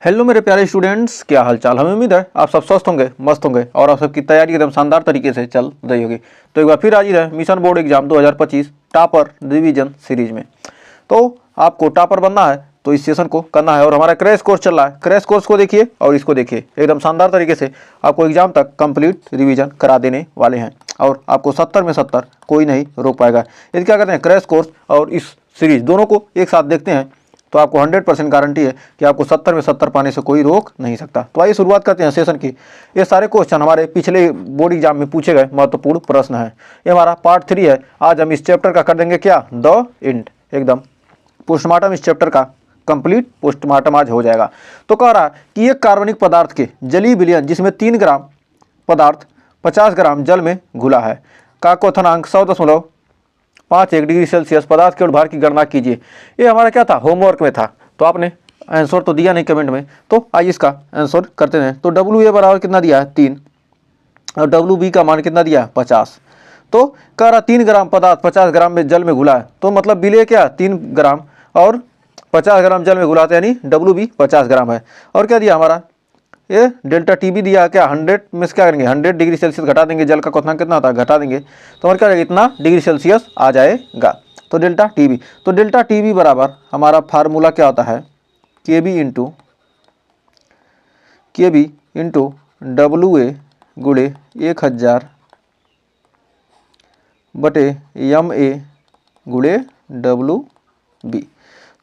Hello मेरे प्यारे students, क्या हाल चाल। हमें उम्मीद है आप सब स्वस्थ होंगे, मस्त होंगे और आप सबकी तैयारी एकदम शानदार तरीके से चल रही होगी। तो एक बार फिर हाजिर है mission board exam 2025 topper revision series में। तो आपको टॉपर बनना है तो इस सेशन को करना है और हमारा क्रैश कोर्स चल रहा है। क्रैश कोर्स को देखिए और इसको देखिए, एकदम शानदार तरीके से आपको एग्जाम तक कंप्लीट रिवीजन करा देने वाले हैं और आपको 70 में 70 कोई नहीं रोक पाएगा। यदि क्या करते हैं, क्रैश कोर्स और इस सीरीज दोनों को एक साथ देखते हैं तो आपको 100% गारंटी है कि आपको 70 में 70 पाने से कोई रोक नहीं सकता। तो आइए शुरुआत करते हैं सेशन की। ये सारे क्वेश्चन हमारे पिछले बोर्ड एग्जाम में पूछे गए महत्वपूर्ण प्रश्न है। ये हमारा पार्ट 3 है। आज हम इस चैप्टर का कर देंगे क्या, द एंड, एकदम पोस्टमार्टम इस चैप्टर का कंप्लीट पोस्टमार्टम आज हो जाएगा। तो कह रहा है कि एक कार्बनिक पदार्थ के जलीय विलयन जिसमें 3 ग्राम पदार्थ 50 ग्राम जल में घुला है का क्वथनांक 100.51 डिग्री सेल्सियस पदार्थ के भार की गणना कीजिए। ये हमारा क्या था, होमवर्क में था, तो आपने आंसर तो दिया नहीं कमेंट में, तो आइए इसका आंसर करते हैं। तो डब्ल्यू ए बराबर कितना दिया है 3 और डब्ल्यू बी का मान कितना दिया है 50। तो कह रहा 3 ग्राम पदार्थ 50 ग्राम में जल में घुला है, तो मतलब विलय क्या 3 ग्राम और 50 ग्राम जल में घुला है, यानी डब्ल्यू बी 50 ग्राम है। और क्या दिया हमारा, ये डेल्टा टी भी दिया क्या 100 में से क्या करेंगे 100 डिग्री सेल्सियस घटा देंगे, जल का क्वथनांक कितना होता है घटा देंगे तो हमारा क्या रहेगा, इतना डिग्री सेल्सियस आ जाएगा। तो डेल्टा टी बी, तो डेल्टा टी बी बराबर हमारा फार्मूला क्या होता है, के बी इंटू डब्लू ए गुड़े 1000 बटे एम ए गुड़े डब्लू बी।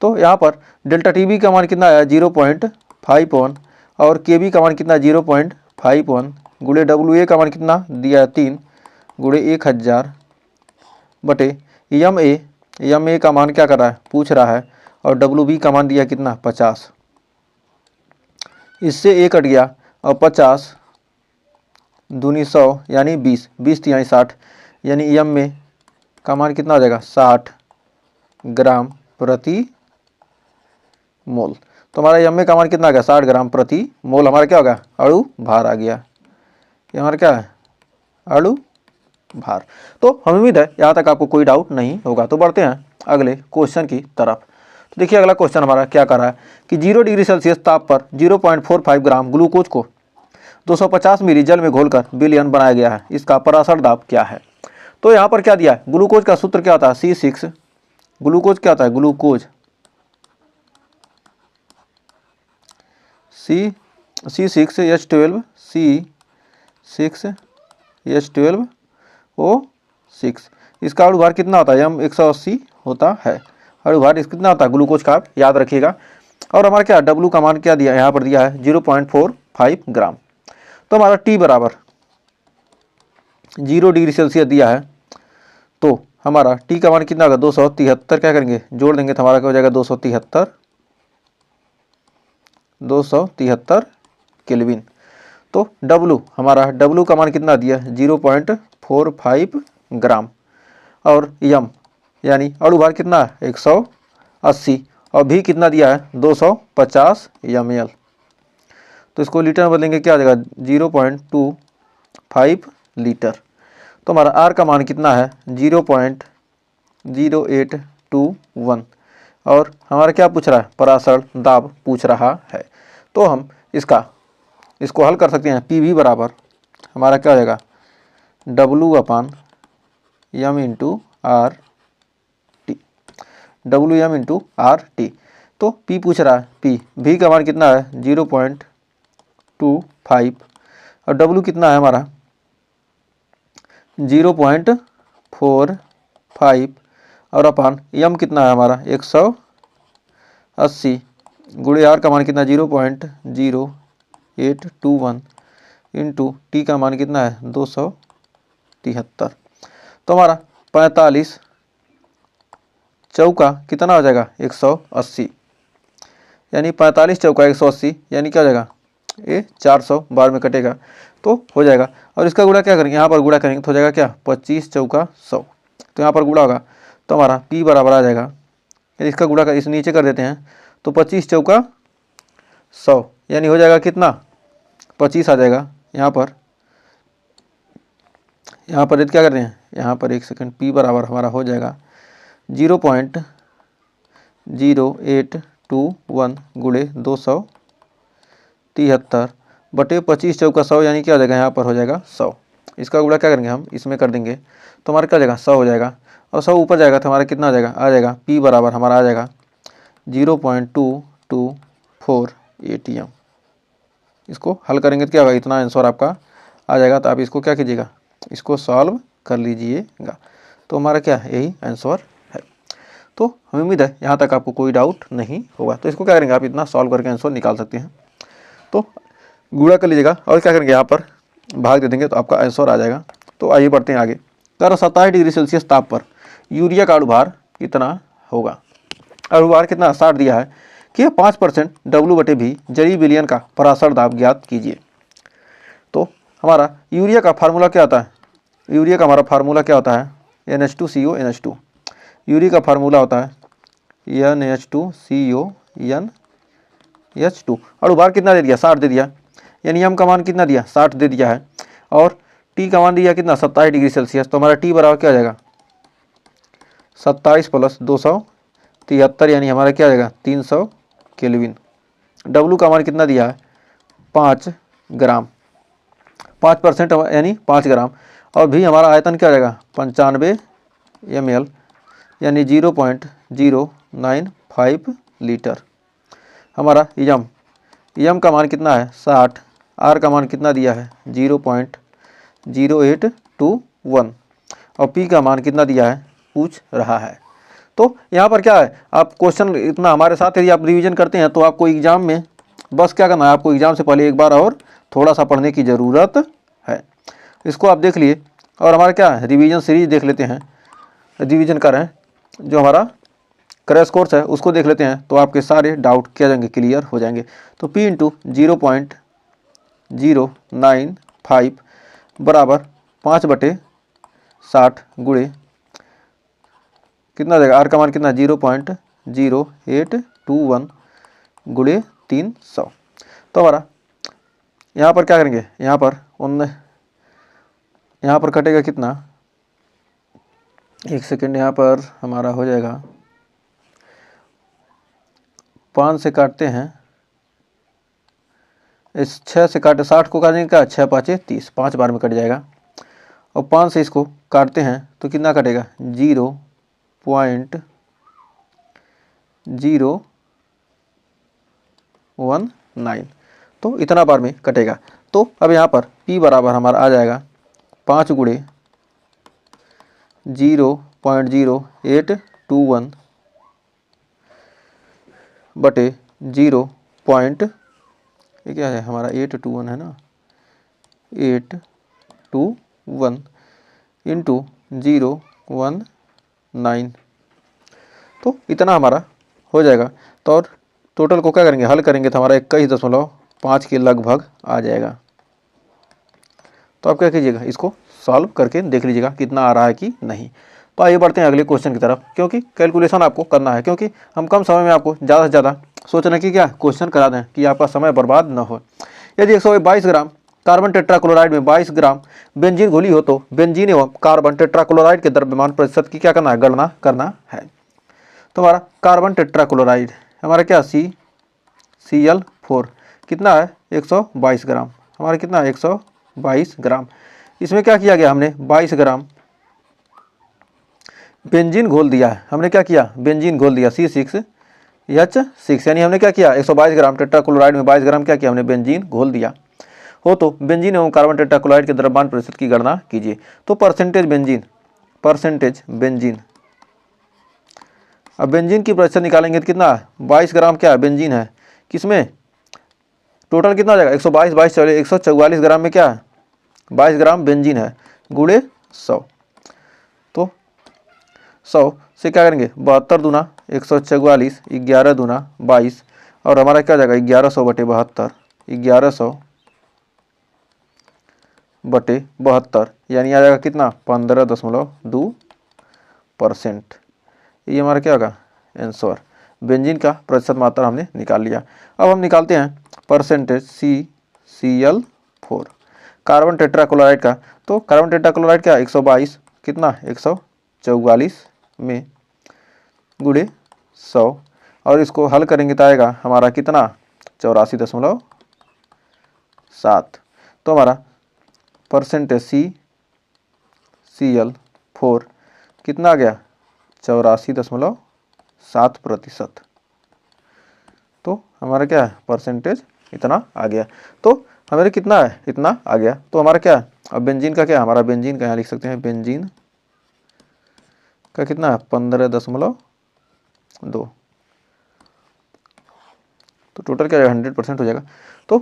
तो यहाँ पर डेल्टा टी बी का मान कितना आया 0.51 और के बी का मान कितना 0.51 गुड़े डब्ल्यू ए का मान कितना दिया है 3 गुड़े 1000 बटे एम ए का मान क्या कर रहा है पूछ रहा है और डब्ल्यू बी का मान दिया कितना 50। इससे ए कट गया और 50 दूनी 100 यानी 20 यानी 60, यानी एम ए का मान कितना हो जाएगा 60 ग्राम प्रति मोल। तो हमारा एम ए का मान कितना आ गया 60 ग्राम प्रति मोल। हमारा क्या होगा अणु भार आ गया, ये हमारा क्या है अणु भार। तो हमें उम्मीद है यहाँ तक आपको कोई डाउट नहीं होगा। तो बढ़ते हैं अगले क्वेश्चन की तरफ। तो देखिए अगला क्वेश्चन हमारा क्या कर रहा है कि 0 डिग्री सेल्सियस ताप पर 0.45 ग्राम ग्लूकोज को 250 मिली जल में घोलकर विलयन बनाया गया है, इसका परासर दाब क्या है। तो यहाँ पर क्या दिया है, ग्लूकोज का सूत्र क्या होता है C6, ग्लूकोज क्या होता है ग्लूकोज C6H12 C6H12O6। इसका अणु भार कितना होता है M 180 होता है। अणु भार कितना होता है ग्लूकोज का, आप याद रखिएगा। और हमारा क्या W का मान क्या दिया यहाँ पर दिया है 0.45 ग्राम। तो हमारा T बराबर 0 डिग्री सेल्सियस दिया है, तो हमारा T का मान कितना होगा 273, क्या करेंगे जोड़ देंगे तो हमारा क्या हो जाएगा 273 केल्विन। तो W हमारा W का मान कितना दिया 0.45 ग्राम और यम यानी अणु भार कितना 180 और भी कितना दिया है 250 ml। तो इसको लीटर में बदलेंगे क्या आ जाएगा 0.25 लीटर। तो हमारा R का मान कितना है 0.0821 और हमारा क्या पूछ रहा है परासर दाब पूछ रहा है। तो हम इसको हल कर सकते हैं। पी भी बराबर हमारा क्या हो जाएगा W/M इंटू आर टी। तो P पूछ रहा है, P भी का मान कितना है 0.25 और W कितना है हमारा 0.45 और अपान M कितना है हमारा 180 गुणे R का मान कितना 0.0821 इंटू T का मान कितना है 273। तो हमारा 45 चौका कितना हो जाएगा 180, यानी 45 चौका 180 यानी क्या हो जाएगा ये 400 बार में कटेगा तो हो जाएगा। और इसका गुणा क्या करेंगे, यहाँ पर गुणा करेंगे तो हो जाएगा क्या 25 चौका 100। तो यहाँ पर गुणा होगा तो हमारा P बराबर आ जाएगा, यदि इसका गुणा इस नीचे कर देते हैं तो 25 चौका 100 यानी हो जाएगा कितना 25 आ जाएगा। यहाँ पर यदि क्या कर रहे हैं, यहाँ पर एक सेकंड, P बराबर हमारा हो जाएगा 0.0821 गुणे 250 73 बटे 25 चौका 100 यानी क्या हो जाएगा, यहाँ पर हो जाएगा 100। इसका गुणा क्या करेंगे हम, इसमें कर देंगे तो हमारा क्या हो जाएगा 100 हो जाएगा, और 100 ऊपर जाएगा तो हमारा कितना आ जाएगा, P बराबर हमारा आ जाएगा 0.224 ATM। इसको हल करेंगे तो क्या होगा, इतना आंसर आपका आ जाएगा। तो आप इसको क्या कीजिएगा, इसको सॉल्व कर लीजिएगा। तो हमारा क्या है, यही आंसर है। तो हमें उम्मीद है यहाँ तक आपको कोई डाउट नहीं होगा। तो इसको क्या करेंगे, आप इतना सॉल्व करके आंसर निकाल सकते हैं। तो गुणा कर लीजिएगा और क्या करेंगे, यहाँ पर भाग दे देंगे तो आपका आंसर आ जाएगा। तो आइए बढ़ते हैं आगे। 27 डिग्री सेल्सियस ताप पर यूरिया का अणुभार कितना होगा। अणुभार कितना 60 दिया है कि 5% W/V जरी विलयन का परासर दाब ज्ञात कीजिए। तो हमारा यूरिया का फार्मूला क्या होता है, यूरिया का हमारा फार्मूला क्या होता है, NH2CO NH2। यूरिया का फार्मूला होता है NH2CO NH2। अणुभार कितना दे दिया, 60 दे दिया, यानी M का मान कितना दिया, 60 दे दिया है, और T का मान दिया कितना 27 डिग्री सेल्सियस। तो हमारा T बराबर क्या हो जाएगा, 27 + 273 यानी हमारा क्या आ जाएगा 300 केल्विन। W का मान कितना दिया है 5 ग्राम, 5% यानी 5 ग्राम, और भी हमारा आयतन क्या आ जाएगा 95 ml यानी 0.095 लीटर। हमारा यम का मान कितना है 60, R का मान कितना दिया है 0.0821, और P का मान कितना दिया है पूछ रहा है। तो यहाँ पर क्या है, आप क्वेश्चन इतना हमारे साथ यदि आप रिवीजन करते हैं तो आपको एग्जाम में बस क्या करना है, आपको एग्जाम से पहले एक बार और थोड़ा सा पढ़ने की ज़रूरत है। इसको आप देख लिए, और हमारा क्या है रिवीजन सीरीज देख लेते हैं, रिवीजन कर रहे हैं जो हमारा क्रैश कोर्स है उसको देख लेते हैं, तो आपके सारे डाउट क्या जाएंगे, क्लियर हो जाएंगे। तो P × 0.095 बराबर 5/60 गुणे कितना देगा, R का मान कितना 0.0821 गुणे 300। तो हमारा यहाँ पर क्या करेंगे, यहाँ पर कटेगा कितना, एक सेकेंड, यहाँ पर हमारा हो जाएगा 5 से काटते हैं, इस 6 से काटे 60 को काटेंगे क्या, 6 × 5 = 30, 5 बार में कट जाएगा, और 5 से इसको काटते हैं तो कितना कटेगा 0.019। तो इतना बार में कटेगा। तो अब यहाँ पर P बराबर हमारा आ जाएगा 5 × 0.0821 बटे 0. ये क्या है हमारा 821 है ना, 821 इंटू 019, तो इतना हमारा हो जाएगा। तो और टोटल को क्या करेंगे, हल करेंगे तो हमारा 21.5 के लगभग आ जाएगा। तो आप क्या कीजिएगा, इसको सॉल्व करके देख लीजिएगा कितना आ रहा है कि नहीं। तो आइए बढ़ते हैं अगले क्वेश्चन की तरफ, क्योंकि कैलकुलेशन आपको करना है, क्योंकि हम कम समय में आपको ज़्यादा से ज़्यादा सोचना कि क्या क्वेश्चन करा दें कि आपका समय बर्बाद न हो। यदि 122 ग्राम कार्बन टेट्राक्लोराइड में 22 ग्राम बेंजीन घोली हो तो बेंजीन एवं कार्बन टेट्राक्लोराइड के द्रव्यमान प्रतिशत की क्या करना है, गणना करना है। तो हमारा कार्बन टेट्राक्लोराइड हमारा क्या CL4 कितना है 122 ग्राम, हमारा कितना है 122 ग्राम। इसमें क्या किया गया, हमने 22 ग्राम बेंजीन घोल दिया है, हमने क्या किया बेंजीन घोल दिया C6H6, यानी हमने क्या किया 122 ग्राम टेट्राक्लोराइड में 22 ग्राम क्या किया हमने बेंजीन घोल दिया हो। तो बेंजीन एवं कार्बन टेट्राक्लोराइड के द्रव्यमान प्रतिशत की गणना कीजिए। तो परसेंटेज बेंजीन, अब बेंजीन की प्रतिशत निकालेंगे तो कितना 22 ग्राम क्या है बेंजीन है, किसमें टोटल कितना हो जाएगा 122 22 चले 144 ग्राम में क्या है 22 ग्राम बेंजीन है गुणे 100। तो 100 से क्या करेंगे 72 दूना 144, 11 दूना 22, और हमारा क्या हो जाएगा 1100 बटे 72, 1100 बटे 72 यानी आ जाएगा कितना 15.2%। ये हमारा क्या होगा आंसर। बेंजीन का प्रतिशत मात्रा हमने निकाल लिया। अब हम निकालते हैं परसेंटेज CL4 कार्बन टेट्राक्लोराइड का। तो कार्बन टेट्राक्लोराइड क्या 122 कितना 144 में गुणे 100, और इसको हल करेंगे तो आएगा हमारा कितना 84.5। 7। तो हमारा परसेंटेज CCl4 कितना आ गया 84.7%। तो हमारा क्या है परसेंटेज इतना आ गया। तो हमारे कितना है इतना आ गया। तो हमारा क्या है अब बेंजीन का क्या, हमारा बेंजीन का यहाँ लिख सकते हैं, बेंजीन का कितना है 15.2। तो टोटल क्या 100% हो जाएगा। तो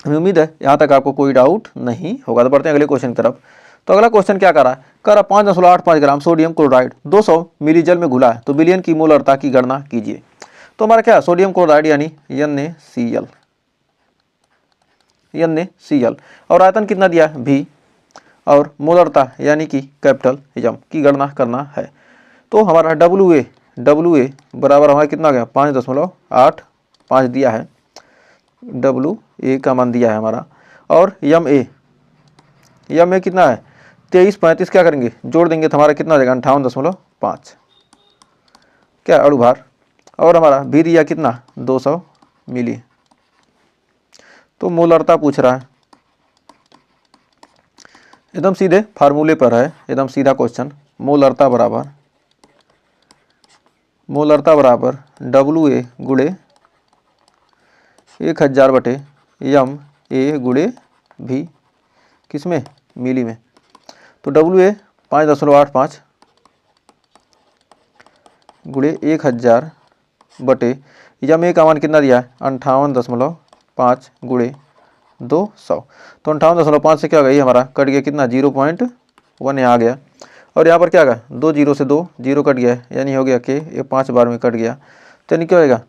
हमें उम्मीद है यहाँ तक आपको कोई डाउट नहीं होगा। तो बढ़ते हैं अगले क्वेश्चन की तरफ। तो अगला क्वेश्चन क्या कर रहा है, कर रहा 5.85 ग्राम सोडियम क्लोराइड 200 मिली जल में घुला है, तो विलयन की मोलरता की गणना कीजिए। तो हमारा क्या सोडियम क्लोराइड यानी NaCl और आयतन कितना दिया है V और मोलरता यानी कि कैपिटल एम की गणना करना है। तो हमारा WA बराबर हमारा कितना गया 5.85 दिया है, WA का मान दिया है हमारा। और MA कितना है 2335 क्या करेंगे जोड़ देंगे तो हमारा कितना हो जाएगा 58.5 क्या अणुभार। और हमारा भी दिया कितना 200 मिली। तो मोलरता पूछ रहा है, एकदम सीधे फार्मूले पर है, एकदम सीधा क्वेश्चन। मोलरता बराबर WA गुणे 1000 बटे MA गुणे V किसमें मिली में। तो WA 5.85 गुणे 1000 बटे MA का मान कितना दिया है 58.5 गुणे 200। तो 58.5 से क्या हो गया ये हमारा कट गया कितना 0.1 यहाँ आ गया। और यहाँ पर क्या होगा 2 जीरो से 2 जीरो कट गया यानी हो गया कि ये 5 बार में कट गया। तो यानी क्या होएगा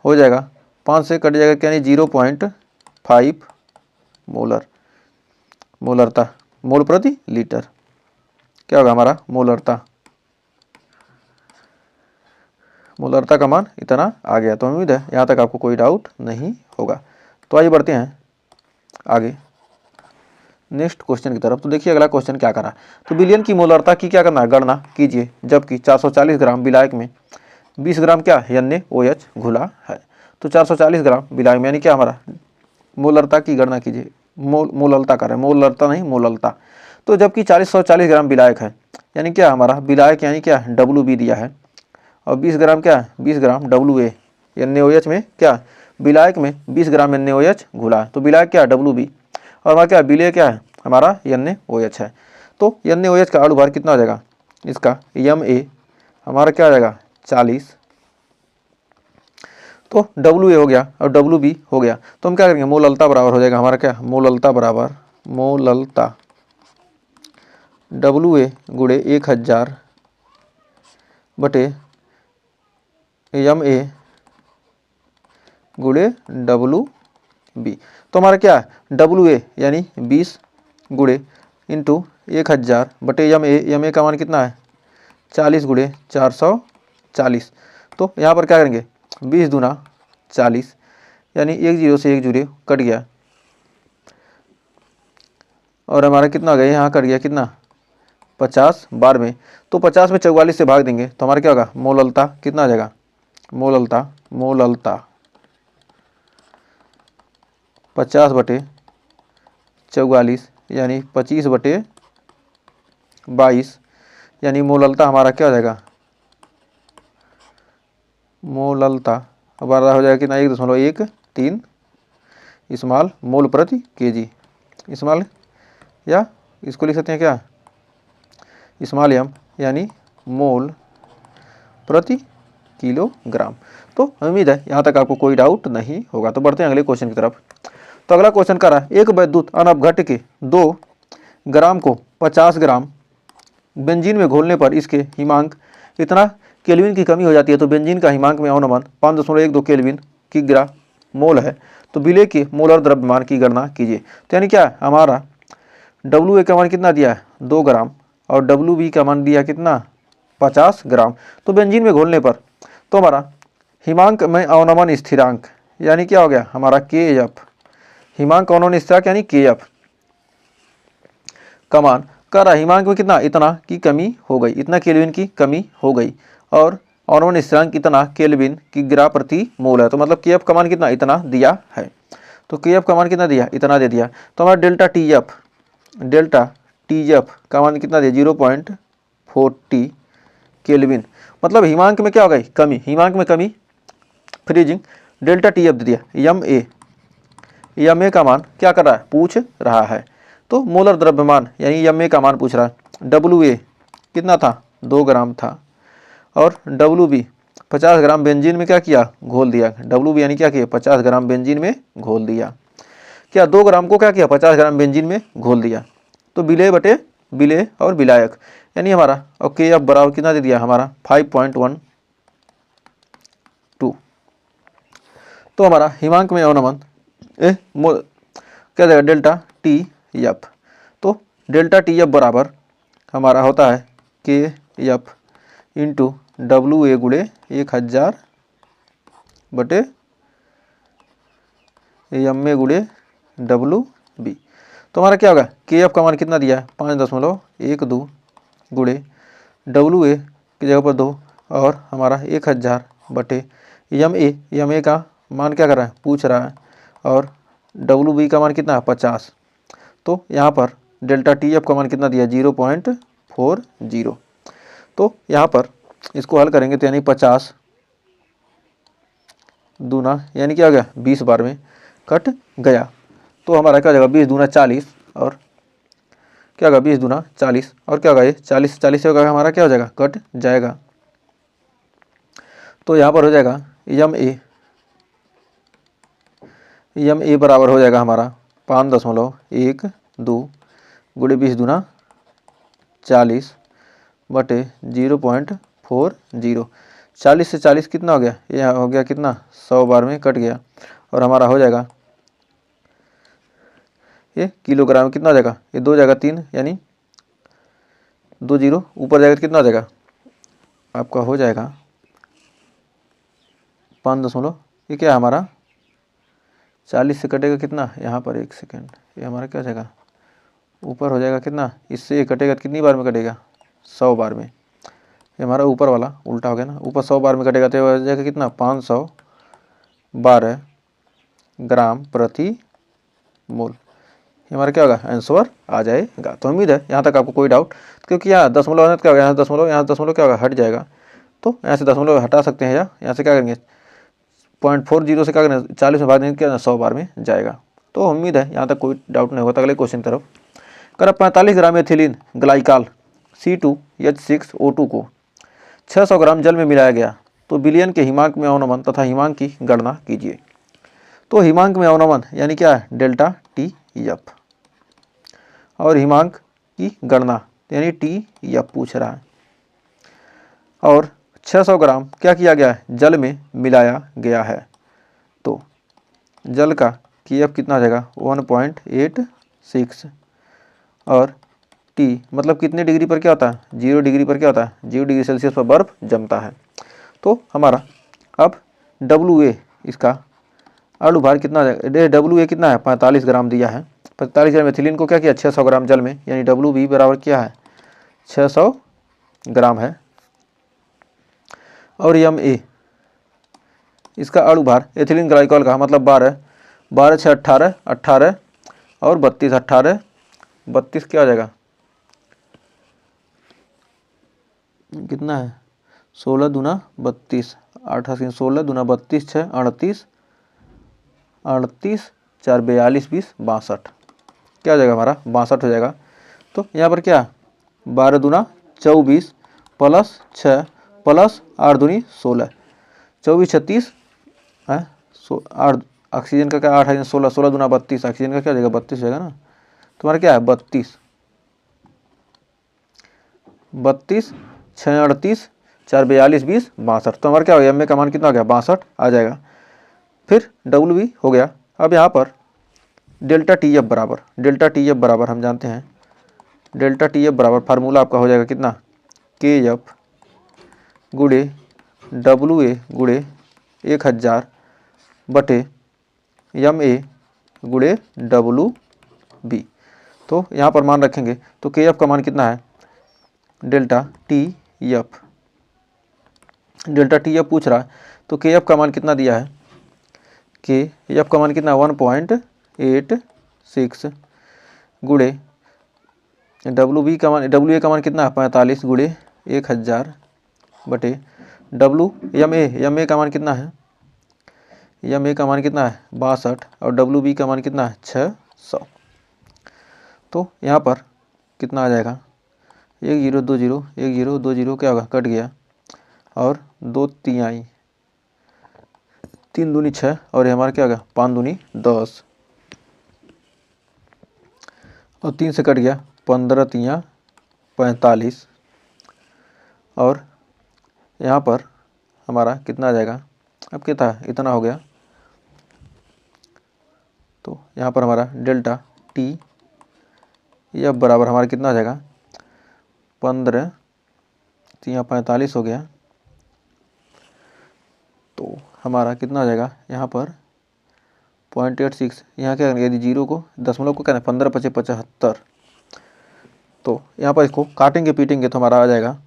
हो जाएगा 5 से कट जाएगा यानी 0.5 मोलरता मोल प्रति लीटर क्या होगा हमारा मोलरता का मान इतना आ गया। तो उम्मीद है यहाँ तक आपको कोई डाउट नहीं होगा। तो आइए बढ़ते हैं आगे नेक्स्ट क्वेश्चन की तरफ। तो देखिए अगला क्वेश्चन क्या करा, तो विलयन की मोलरता की क्या करना है गणना कीजिए जबकि 440 ग्राम विलायक में 20 ग्राम क्या NaOH घुला है। तो 440 ग्राम विलायक में यानी क्या हमारा मोलरता की गणना कीजिए। मोललता कर रहे हैं, मोलरता नहीं मोललता। तो जबकि 440 ग्राम विलायक है यानी क्या हमारा विलायक यानी क्या WB दिया है और 20 ग्राम क्या 20 ग्राम WA NaOH में क्या विलायक में 20 ग्राम NaOH घुला है। तो विलायक क्या WB और हमारा क्या विलय क्या है हमारा NaOH है। तो NaOH का अणुभार कितना हो जाएगा इसका MA हमारा क्या हो जाएगा 40। तो WA हो गया और WB हो गया। तो हम क्या करेंगे मोललता बराबर हो जाएगा हमारा क्या मोललता बराबर मोललता WA गुणे 1000 बटे MA गुणे WB। तो हमारा क्या है WA यानी 20 गुणे इंटू 1000 बटे MA का मान कितना है 40 गुणे 440। तो यहाँ पर क्या करेंगे 20 दूना 40 यानी 1 जीरो से 1 जीरो कट गया और हमारा कितना हो गया यहाँ कट गया कितना 50 बार में। तो 50 में 44 से भाग देंगे तो हमारा क्या होगा मोललता कितना आ जाएगा मोललता 50 बटे 44 यानी 25 बटे 22 यानी मोललता हमारा क्या हो जाएगा मोललता हमारा हो जाएगा कितना 1.13 स्मॉल मोल प्रति केजी स्मॉल या इसको लिख सकते हैं क्या स्मॉल m यानी मोल प्रति किलोग्राम। तो उम्मीद है यहाँ तक आपको कोई डाउट नहीं होगा। तो बढ़ते हैं अगले क्वेश्चन की तरफ। तो अगला क्वेश्चन कर रहा है एक वैद्युत अनपघट्य के 2 ग्राम को 50 ग्राम बेंजीन में घोलने पर इसके हिमांक इतना केल्विन की कमी हो जाती है। तो बेंजीन का हिमांक में अवनमन 5.12 केल्विन की ग्रा मोल है। तो विलय के मोलर द्रव्यमान की गणना कीजिए। तो यानी क्या हमारा WA का मान कितना दिया है 2 ग्राम और WB का मान दिया कितना 50 ग्राम। तो बेंजीन में घोलने पर तो हमारा हिमांक में अवनमन स्थिरांक यानी क्या हो गया हमारा KF हिमांक अवनमन स्थिरांक यानी KF का मान कर रहा हिमांक में कितना इतना की कमी हो गई इतना केल्विन की कमी हो गई और अवनमन स्थिरांक इतना केल्विन की ग्रा प्रति मोल है। तो मतलब KF का मान कितना इतना दिया है। तो के एफ का मान कितना दिया, इतना दे दिया। तो हमारा डेल्टा टी एफ का मान कितना दिया, 0.40 केल्विन। मतलब हिमांक में क्या हो गई, कमी, हिमांक में कमी, फ्रीजिंग। डेल्टा टी एफ दे दिया, एम ए का मान क्या कर रहा है, पूछ रहा है। तो मोलर द्रव्यमान यानी एम ए का मान पूछ रहा है। डब्ल्यू ए कितना था, 2 ग्राम था। और डब्ल्यू बी 50 ग्राम बेंजीन में क्या किया, घोल दिया। डब्ल्यू बी यानी क्या किया, 50 ग्राम बेंजीन में घोल दिया। क्या 2 ग्राम को क्या किया, 50 ग्राम बेंजीन में घोल दिया। तो विलेय बटे विलेय और विलायक यानी हमारा, और के एफ बराबर कितना दे दिया हमारा 5.12। तो हमारा हिमांक में अवनमन क्या देगा, डेल्टा टी एफ। तो डेल्टा टी एफ बराबर हमारा होता है के एफ इंटू डब्ल्यू ए गुड़े 1000 बटे एम ए गुड़े डब्ल्यू बी। तो हमारा क्या होगा, के एफ का मान कितना दिया है, 5.12 गुड़े डब्ल्यू ए की जगह पर 2 और हमारा 1000 बटे एम ए का मान क्या कर रहा है, पूछ रहा है। और डब्ल्यू बी का मान कितना है, 50। तो यहाँ पर डेल्टा टी एफ का मान कितना दिया, 0.40। तो यहाँ पर इसको हल करेंगे तो यानी 50 दूना यानी क्या हो गया, 20 बार में कट गया। तो हमारा क्या हो जाएगा, 20 दूना 40 और क्या होगा, 20 दूना 40 और क्या होगा, ये 40 से होगा हमारा क्या हो जाएगा, कट जाएगा। तो यहाँ पर हो जाएगा एम ए बराबर हो जाएगा हमारा 5.12 गुड़े 20 दूना 40 बटे 0.40। 40 से 40 कितना हो गया, ये हो गया कितना, 100 बार में कट गया। और हमारा हो जाएगा ये किलोग्राम में कितना हो जाएगा, ये 2 जाएगा 3 यानी 2 जीरो ऊपर जाएगा तो कितना हो जाएगा आपका, हो जाएगा 5 ये क्या है हमारा 40 से कटेगा कितना, यहाँ पर 1 सेकेंड, ये हमारा क्या हो जाएगा, ऊपर हो जाएगा कितना, इससे ये कटेगा तो कितनी बार में कटेगा, 100 बार में। ये हमारा ऊपर वाला उल्टा हो गया ना, ऊपर 100 बार में कटेगा तो हो जाएगा कितना, 512 ग्राम प्रति मोल। ये हमारा क्या होगा, आंसर आ जाएगा। तो उम्मीद है यहाँ तक आपको कोई डाउट, क्योंकि यहाँ दशमलव क्या होगा, यहाँ दशमलव क्या होगा, हट जाएगा। तो यहाँ से दशमलव हटा सकते हैं, या यहाँ से क्या करेंगे 0.40 से क्या करेंगे 40 में भाग देंगे, क्या 100 बार में जाएगा। तो उम्मीद है यहाँ तक कोई डाउट नहीं होगा। तो अगले क्वेश्चन की तरफ कर, 45 ग्राम एथिलीन ग्लाइकाल C2H6O2 को 600 ग्राम जल में मिलाया गया, तो विलयन के हिमांक में अवनमन तथा हिमांक की गणना कीजिए। तो हिमांक में अवनमन यानी क्या है, डेल्टा टी एफ, और हिमांक की गणना यानी टी एफ पूछ रहा है। और 600 ग्राम क्या किया गया है, जल में मिलाया गया है। तो जल का की एफ कितना आ जाएगा 1.86 और टी मतलब कितने डिग्री पर क्या होता है, 0 डिग्री पर क्या होता है, 0 डिग्री सेल्सियस पर बर्फ जमता है। तो हमारा अब डब्ल्यू ए इसका अणु भार कितना आ जाएगा, डब्ल्यू ए कितना है 45 ग्राम दिया है। 45 ग्राम एथिलीन को क्या किया 600 ग्राम जल में, यानी डब्ल्यू बी बराबर क्या है 600 ग्राम है। और एम ए इसका अणु भार एथिलीन ग्लाइकॉल का मतलब 12 6 18 और 32 32 क्या हो जाएगा कितना है 16 दूना 32 8 16 दूना 32 6 38 38 4 42 20 62 क्या हो जाएगा हमारा 62 हो जाएगा। तो यहाँ पर क्या 12 दूना 24 प्लस 6 प्लस 8 दूनी 16 24 36 है 8 ऑक्सीजन का क्या 8 है 16 16 दूना 32 ऑक्सीजन का क्या हो जाएगा 32 जाएगा ना। तुम्हारा क्या है 32 6 38 4 42 20 62। तो हमारा क्या हो गया एम ए का मान कितना हो गया 62 आ जाएगा। फिर डब्ल्यू बी हो गया। अब यहाँ पर डेल्टा टी एफ बराबर हम जानते हैं डेल्टा टी एफ बराबर फार्मूला आपका हो जाएगा कितना के एफ गुड़े डब्ल्यू ए गुड़े 1000 बटे एम ए गुड़े डब्ल्यू बी। तो यहाँ पर मान रखेंगे तो के एफ का मान कितना है डेल्टा टी एफ पूछ रहा है। तो के एफ का मान कितना दिया है कि एफ का मान कितना 1.86 गुड़े डब्ल्यू बी का मान डब्ल्यू ए का मान कितना है 45 गुड़े 1000 बटे डब्ल्यू एम ए का मान कितना है एम ए का मान कितना है 62 और डब्ल्यू बी का मान कितना है 600। तो यहाँ पर कितना आ जाएगा 1 0 2 0 1 0 2 0 क्या होगा कट गया और 2 3 3 दूनी 6 और ये हमारा क्या होगा 5 दूनी 10 और 3 से कट गया 15 3 45 और यहाँ पर हमारा कितना आ जाएगा अब कितना इतना हो गया। तो यहाँ पर हमारा डेल्टा टी यह बराबर हमारा कितना आ जाएगा 15 3 45 हो गया। तो हमारा कितना आ जाएगा यहाँ पर 0.86 यहाँ क्या करेंगे यदि जीरो को दशमलव को कहना 15 × 5 = 75। तो यहाँ पर इसको काटेंगे पीटेंगे तो हमारा आ जाएगा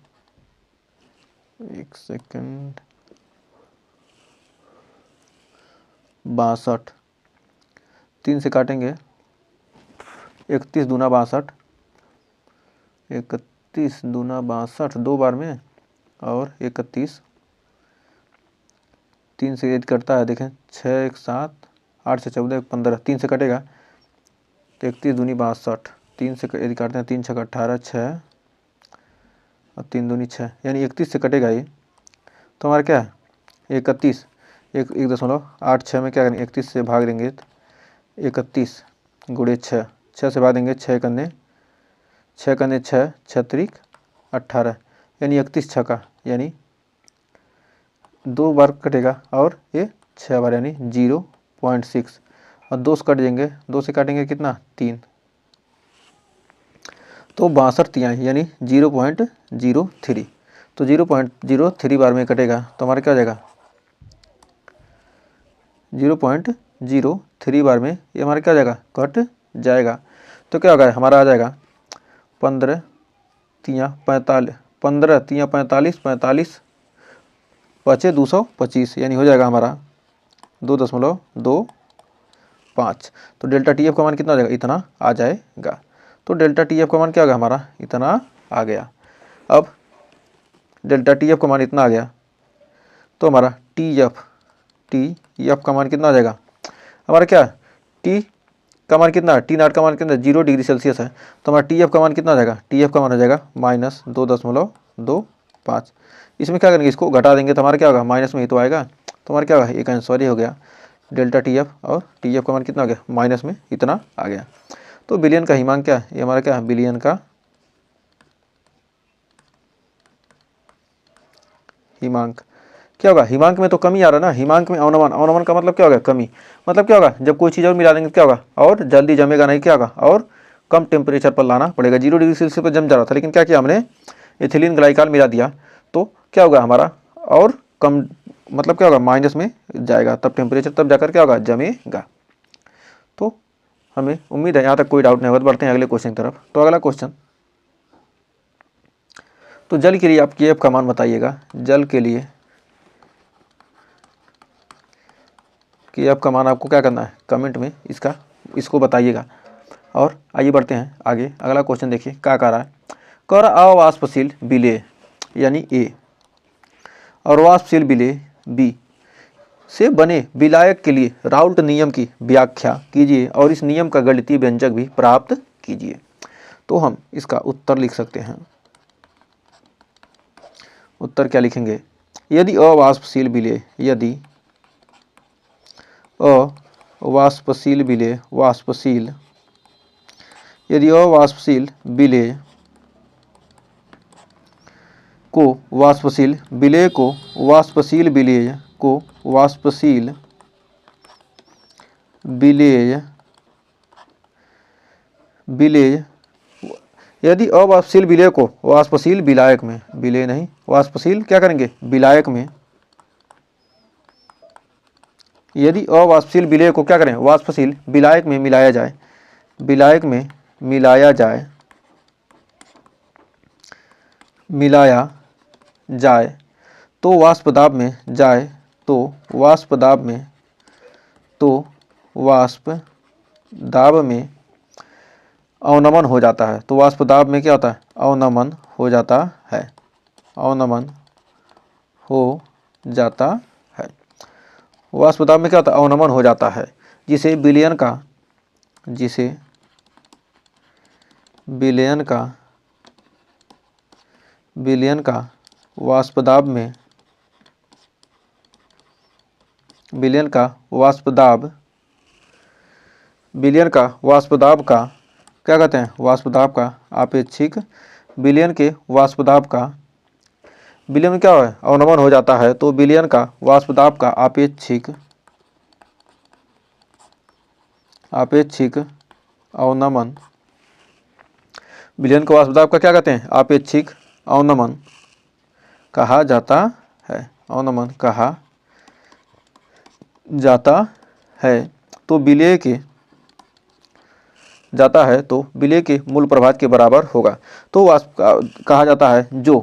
1 सेकंड 62 3 से काटेंगे 31 दूना 62 31 दूना 62 2 बार में और 31 3 से यदि कटता है देखें 6 1 7 8 से 14 1 15 3 से कटेगा तो 31 दूनी 62 3 से यदि काटते हैं 3 6 18 6 और 3 दूनी 6 यानी 31 से कटेगा ये। तो हमारा क्या है 31 1.86 में क्या करेंगे 31 से भाग देंगे 31 गुड़े 6 6 से भाग देंगे 6 कन्ने 6 कन्ने 6 6 त्रिक 18 यानी 31 छक्का यानी 2 बार कटेगा और ये 6 बार यानी 0.6 और 2 से कट देंगे 2 से काटेंगे कितना 3 तो 62 तिहाई यानी 0.03। तो 0.03 बार में कटेगा तो हमारा क्या हो जाएगा 0.03 बार में ये हमारा क्या हो जाएगा कट जाएगा। तो क्या होगा हमारा आ जाएगा 15 3 45 15 3 45 45 बचे 225 यानी हो जाएगा हमारा 2.25। तो डेल्टा टी एफ का मान कितना आ जाएगा इतना आ जाएगा। तो डेल्टा टी एफ का मान क्या होगा हमारा इतना आ गया। अब डेल्टा टी एफ का मान इतना आ गया तो हमारा टी एफ का मान कितना आ जाएगा हमारा क्या टी का मान कितना है T0 का मान कितना 0 डिग्री सेल्सियस है तो हमारा टी एफ का मान कितना आ जाएगा टी एफ का मान हो जाएगा -2.25। इसमें क्या करेंगे इसको घटा देंगे तो हमारा क्या होगा माइनस में ही तो आएगा। तो हमारा क्या होगा एक आंसर ही हो गया डेल्टा टी एफ और टी एफ का मान कितना आ गया माइनस में इतना आ गया। तो बिलियन का हिमांक क्या है ये हमारा क्या है बिलियन का हिमांक क्या होगा हिमांक में तो कमी आ रहा है ना हिमांक में अवनमन का मतलब क्या होगा कमी मतलब क्या होगा जब कोई चीज़ और मिला देंगे क्या होगा और जल्दी जमेगा नहीं क्या होगा और कम टेम्परेचर पर लाना पड़ेगा। 0 डिग्री सेल्सियस पर जम जा रहा था लेकिन क्या किया हमने एथिलीन ग्लाइकॉल मिला दिया तो क्या होगा हमारा और कम मतलब क्या होगा माइनस में जाएगा तब टेम्परेचर तब जाकर क्या होगा जमेगा। तो हमें उम्मीद है यहाँ तक कोई डाउट नहीं होगा। बढ़ते हैं अगले क्वेश्चन की तरफ। तो अगला क्वेश्चन तो जल के लिए आप के एफ का मान बताइएगा। जल के लिए के एफ का मान आपको क्या करना है कमेंट में इसको बताइएगा। और आइए बढ़ते हैं आगे। अगला क्वेश्चन देखिए क्या कह रहा है कह रहा अवाष्पशील विलेय यानी ए और वाष्पशील विलेय बी से बने विलायक के लिए राउल्ट नियम की व्याख्या कीजिए और इस नियम का गणितीय व्यंजक भी प्राप्त कीजिए। तो हम इसका उत्तर लिख सकते हैं। उत्तर क्या लिखेंगे यदि अवाष्पशील विलेय यदि अवाष्पशील विलेय यदि अवाष्पशील विलेय को वाष्पशील विलेय यदि अवाष्पशील विलेय को वाष्पशील विलायक में विलेय नहीं वाष्पशील क्या करेंगे विलायक में यदि अवाष्पशील विलेय को क्या करें वाष्पशील विलायक में मिलाया जाए तो वाष्प दाब में तो वाष्प दाब में अवनमन हो जाता है। तो वाष्प दाब में क्या होता है? अवनमन हो जाता है, अवनमन हो जाता है। वाष्प दाब में क्या होता है? अवनमन हो जाता है, जिसे विलयन का विलयन का वाष्प दाब में विलयन का वाष्प दाब का क्या कहते हैं? वाष्प दाब का आपेक्षिक विलयन के वाष्प दाब का विलयन में क्या है? अवनमन हो जाता है। तो विलयन का वाष्प दाब का आपेक्षिक अवनमन, विलयन के वाष्प दाब का क्या कहते हैं? आपेक्षिक अवनमन कहा जाता है, अवनमन कहा जाता है। तो विलय के मूल प्रभाज के बराबर होगा। तो वाष्प कहा जाता है जो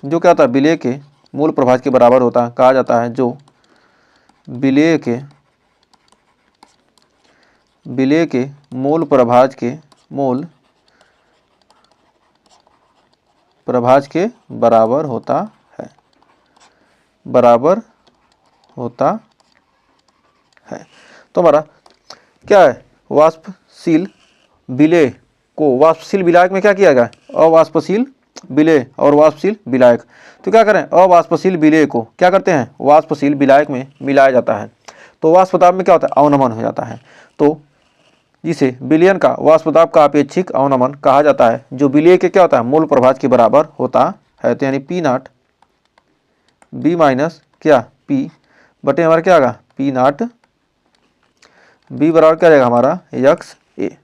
क्या होता है? विलय के मूल प्रभाज के बराबर होता है, कहा जाता है जो विलय के मूल प्रभाज के बराबर होता है, तो हमारा क्या है? वाष्पशील विलय को वाष्पशील विलायक में क्या किया गया? अवाष्पशील विलय और वाष्पशील विलायक। तो क्या करें? अवाष्पशील विलय को क्या करते हैं? वाष्पशील विलायक में मिलाया जाता है। तो वाष्प दाब में क्या होता है? अवनमन हो जाता है। तो जिसे विलयन का वाष्प दाब का अपेक्षिक अवनमन कहा जाता है, जो विलय के क्या होता है? मूल प्रभाज के बराबर होता है। तो यानी पी नॉट बी माइनस क्या पी बटे हमारा क्या आएगा? पी नॉट बी बराबर क्या रहेगा हमारा? एक्स ए।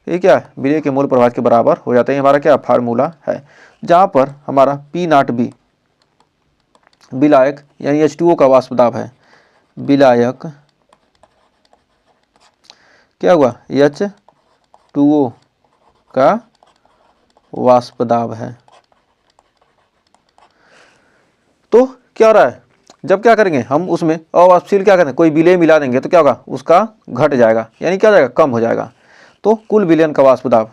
ये क्या है? विलय के मूल प्रभाज के बराबर हो जाता है। हमारा क्या फार्मूला है, जहाँ पर हमारा पी नॉट बी विलायक यानी H2O का वाष्प दाब है। विलायक क्या हुआ? H2O का वाष्प दाब है। तो क्या हो रहा है? जब क्या करेंगे हम उसमें अवाष्पशील क्या करेंगे? कोई विलय मिला देंगे तो क्या होगा? उसका घट जाएगा, यानी क्या हो जाएगा? कम हो जाएगा। तो कुल विलयन का वाष्प दाब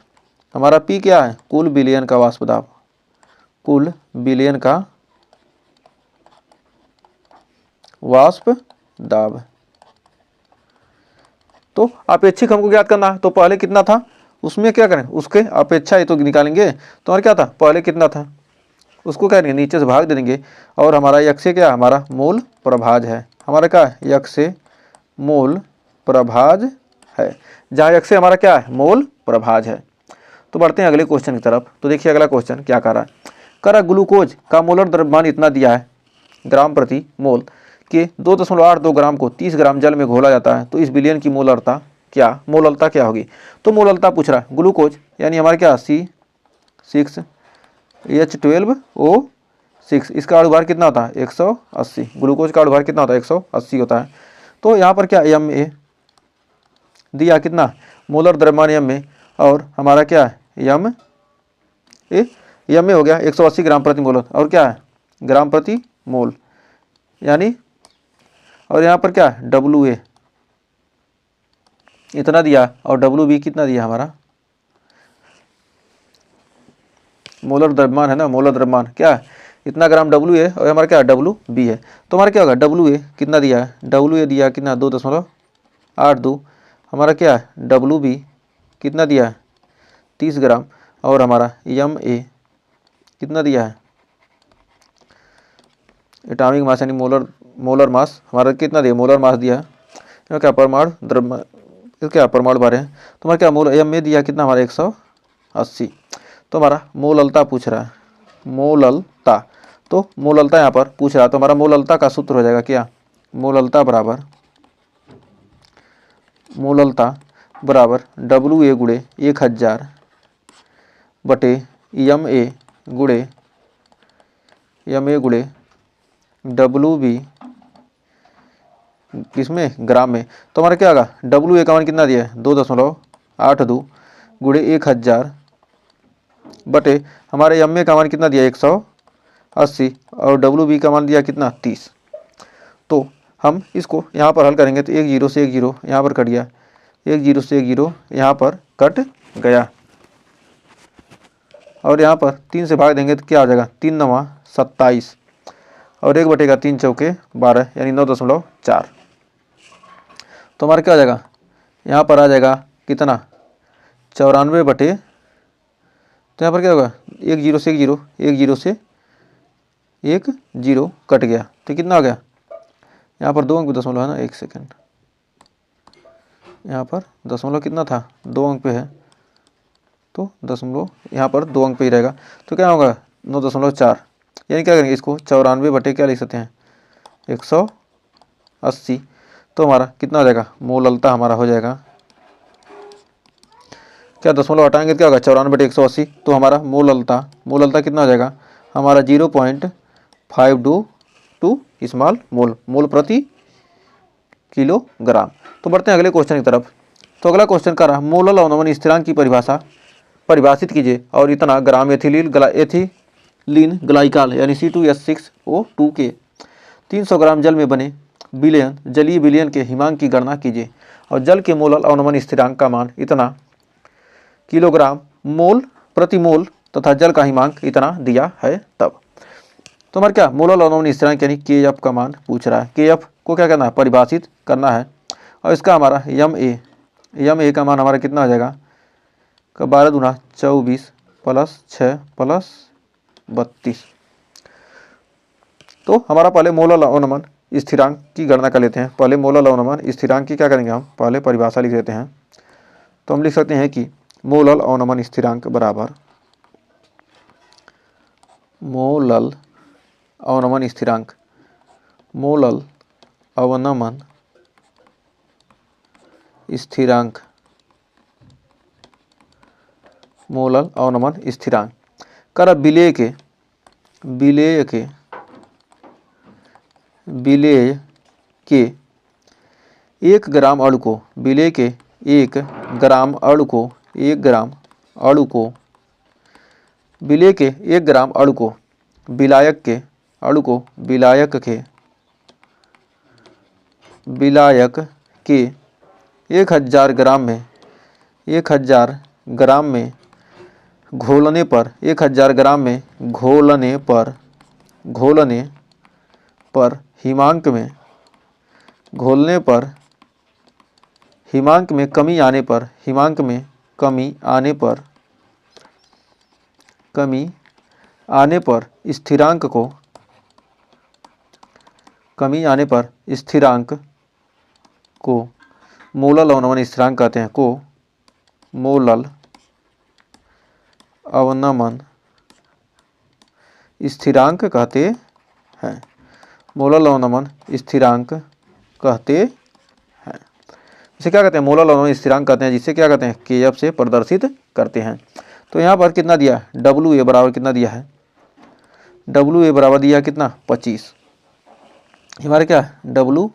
हमारा P क्या है? कुल विलयन का वाष्प दाब, कुल विलयन का वाष्प दाब। तो अपेक्षिक हमको ज्ञात करना है। तो पहले कितना था उसमें क्या करें? उसके अपेक्षा ही तो निकालेंगे। तो हमारा क्या था? पहले कितना था उसको क्या करेंगे? नीचे से भाग दे देंगे। और हमारा यक्ष से क्या? हमारा मूल प्रभाज है। हमारा क्या है? यक्ष से मूल प्रभाज है, जहाँ यक्ष से हमारा क्या है? मूल प्रभाज है। तो बढ़ते हैं अगले क्वेश्चन की तरफ। तो देखिए अगला क्वेश्चन क्या कर रहा है? कर रहा ग्लूकोज का मोलर द्रव्यमान इतना दिया है, ग्राम प्रति मोल के 2.82 ग्राम को 30 ग्राम जल में घोला जाता है। तो इस विलयन की मोलरता क्या होगी? तो मोलरता पूछ रहा है ग्लूकोज यानी हमारा क्या? C6H12O6। इसका अणुभार कितना होता है? 180। ग्लूकोज का अणुभार कितना होता है? 180 होता है। तो यहाँ पर क्या Ma दिया कितना? मोलर द्रव्यमान Ma, और हमारा क्या है? Ma हो गया 180 ग्राम प्रति मोल, और क्या है? ग्राम प्रति मोल, यानी और यहाँ पर क्या है? WA इतना दिया, और WB कितना दिया? हमारा मोलर द्रव्यमान है ना, मोलर द्रव्यमान क्या है? इतना ग्राम WA, और हमारा क्या है? WB है। तो हमारा क्या होगा? WA कितना दिया है? WA दिया कितना? 2.82। हमारा क्या है? WB कितना दिया है? 30 ग्राम। और हमारा Ma कितना दिया है? एटॉमिक मास यानी मोलर मास हमारा कितना दिया? मोलर मास दिया है। क्या परमाणु द्रव्यमान, क्या परमाणु भार है। तो हमारा क्या Ma दिया कितना? हमारा 180। तो हमारा मोललता पूछ रहा है, मोललता। तो मोललता यहाँ पर पूछ रहा है, तो हमारा मोललता का सूत्र हो जाएगा क्या? मोललता बराबर WA गुणे 1000 बटे Ma गुणे WB किसमें? ग्राम में। तो हमारा क्या होगा? WA का मान कितना दिया है? 2.82 गुणे 1000 बटे हमारे Ma का मान कितना दिया? 180, और WB का मान दिया कितना? 30। तो हम इसको यहाँ पर हल करेंगे तो 1 0 से 1 0 यहाँ पर कट गया, 1 0 से 1 0 यहाँ पर कट गया, और यहाँ पर 3 से भाग देंगे तो क्या आ जाएगा, 3 9 27 और 1/3 चौके 12 यानी 9.4। तो हमारा क्या आ जाएगा, यहाँ पर आ जाएगा कितना 94 बटे, तो यहाँ पर क्या होगा 1 0 से 1 0, 1 0 से 1 0 कट गया, तो कितना आ गया, यहाँ पर 2 अंक पे दशमलव है ना, 1 सेकेंड, यहाँ पर दशमलव कितना था 2 अंक पे है, तो दशमलव यहाँ पर 2 अंक पे ही रहेगा, तो क्या होगा 9.4, यानी क्या करेंगे इसको 94 बटे क्या लिख सकते हैं 180। तो हमारा कितना हो जाएगा, मोललता हमारा हो जाएगा, क्या दशमलव हटाएंगे तो क्या होगा 94 बटे 180, तो हमारा मोललता कितना हो जाएगा हमारा 0.522 स्मॉल मोल प्रति किलोग्राम। तो बढ़ते हैं अगले क्वेश्चन की तरफ। तो अगला क्वेश्चन कर रहा मोलल अवनमन स्थिरांक की परिभाषित कीजिए और इतना ग्राम एथिलीन ग्लाइकॉल यानी C2H6O2 के 300 ग्राम जल में बने जलीय विलयन के हिमांक की गणना कीजिए और जल के मोलल अवनमन स्थिरांक का मान इतना किलोग्राम मोल प्रति मोल तथा जल का हिमांक इतना दिया है तब। तो हमारे क्या मोलल अवनमन स्थिरांक यानी KF का मान पूछ रहा है, KF को क्या करना है परिभाषित करना है, और इसका हमारा MA का मान हमारा कितना आ जाएगा 12 दूना 24 प्लस 6 प्लस 32। तो हमारा पहले मोलल अवनमन स्थिरांक की गणना कर लेते हैं। पहले मोलल अवनमन स्थिरांक की क्या करेंगे, हम पहले परिभाषा लिख देते हैं। तो हम लिख सकते हैं कि मोलल अवनमन स्थिरांक बराबर मोलल अवनमन स्थिरांक कर विलेय के 1 ग्राम अणु को विलेय के 1 ग्राम अणु को विलेय के 1 ग्राम अणु को विलायक के 1000 ग्राम में घोलने पर 1000 ग्राम में घोलने पर हिमांक में कमी आने पर स्थिरांक को मोलल अवनमन स्थिरांक कहते हैं, मोलल अवनमन स्थिरांक कहते हैं। इसे क्या कहते हैं मोलल अवनमन स्थिरांक कहते हैं, जिसे क्या कहते हैं KF से प्रदर्शित करते हैं। तो यहाँ पर कितना दिया WA बराबर कितना दिया है, WA बराबर दिया कितना 25, हमारा क्या WA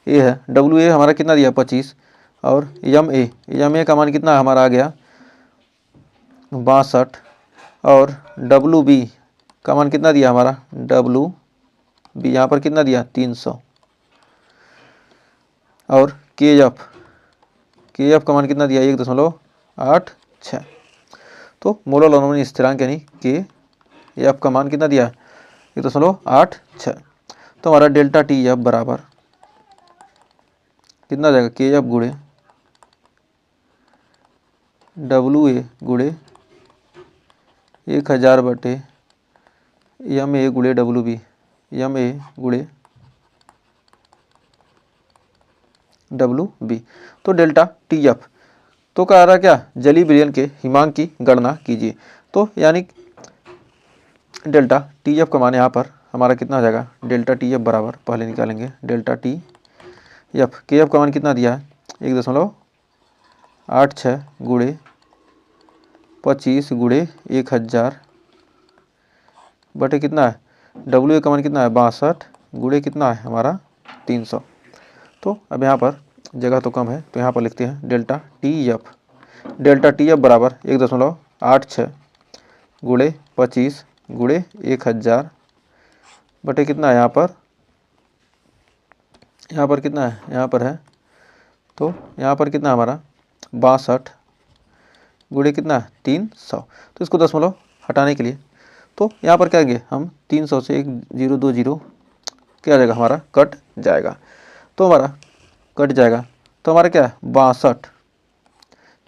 है, WA हमारा कितना दिया 25, और MA का मान कितना हमारा आ गया 62, और WB का मान कितना दिया हमारा WB यहाँ पर कितना दिया 300, और KF का मान कितना दिया 1.86। तो मोलल अवनमन स्थिरांक यानी KF का मान कितना दिया 1.86। तो हमारा डेल्टा TF बराबर कितना आ जाएगा KF गुणे WA गुणे 1000 बटे MA गुणे WB तो डेल्टा TF तो कह रहा क्या जलीय विलयन के हिमांक की गणना कीजिए। तो यानी डेल्टा TF का मान यहाँ पर हमारा कितना हो जाएगा, डेल्टा TF बराबर पहले निकालेंगे डेल्टा TF, KF का मान कितना दिया है 1.86 गुणे 25 गुणे 1000 बटे कितना है WA का मान कितना है 62 गुणे कितना है हमारा 300। तो अब यहाँ पर जगह तो कम है, तो यहाँ पर लिखते हैं डेल्टा TF बराबर 1.86 गुणे 25 गुणे 1000 बटे कितना है यहाँ पर यहाँ पर कितना है, यहाँ पर है, तो यहाँ पर कितना हमारा 62 गुणे कितना है 300। तो इसको 0.5 हटाने के लिए तो यहाँ पर क्या करेंगे हम, 300 से 1 0 2 0 क्या आ जाएगा हमारा, कट जाएगा। तो हमारा कट जाएगा तो हमारा क्या है 62